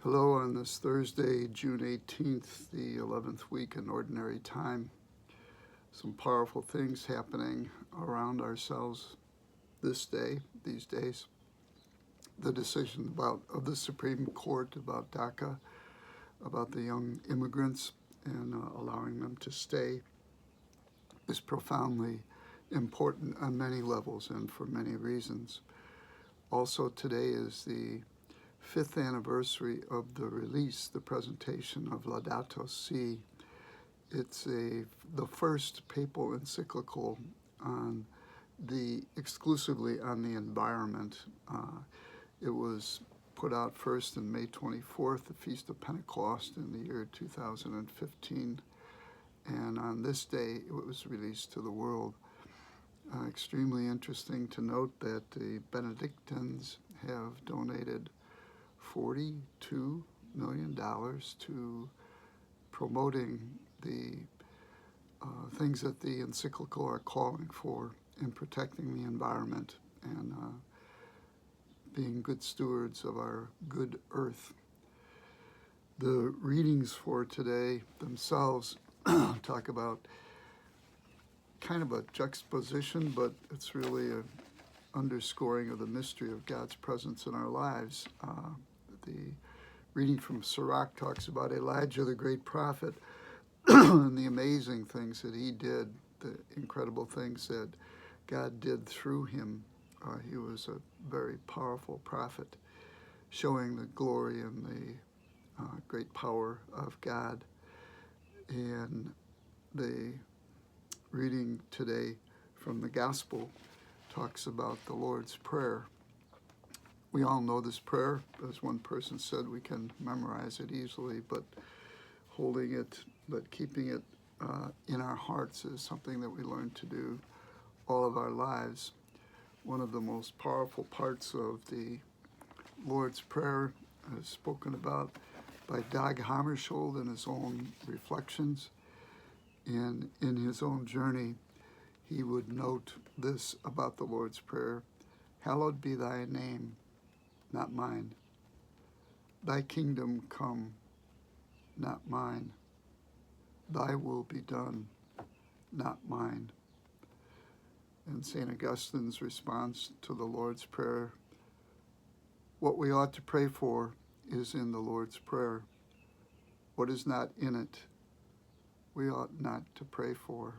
Hello on this Thursday, June 18th, the 11th week in Ordinary Time. Some powerful things happening around ourselves these days. The decision of the Supreme Court about DACA, about the young immigrants and allowing them to stay is profoundly important on many levels and for many reasons. Also today is the 5th anniversary of the presentation of Laudato Si. It's the first papal encyclical exclusively on the environment. It was put out first on May 24th, the Feast of Pentecost in the year 2015, and on this day it was released to the world. Extremely interesting to note that the Benedictines have donated $42 million to promoting the things that the encyclical are calling for in protecting the environment and being good stewards of our good earth. The readings for today themselves talk about kind of a juxtaposition, but it's really an underscoring of the mystery of God's presence in our lives. The reading from Sirach talks about Elijah, the great prophet, and the amazing things that he did, the incredible things that God did through him. He was a very powerful prophet, showing the glory and the great power of God. And the reading today from the Gospel talks about the Lord's Prayer. We all know this prayer. As one person said, we can memorize it easily, but holding it, but keeping it in our hearts is something that we learn to do all of our lives. One of the most powerful parts of the Lord's Prayer is spoken about by Dag Hammarskjöld in his own reflections. And in his own journey, he would note this about the Lord's Prayer: "Hallowed be thy name, not mine. Thy kingdom come, not mine. Thy will be done, not mine." And St. Augustine's response to the Lord's Prayer: what we ought to pray for is in the Lord's Prayer. What is not in it, we ought not to pray for.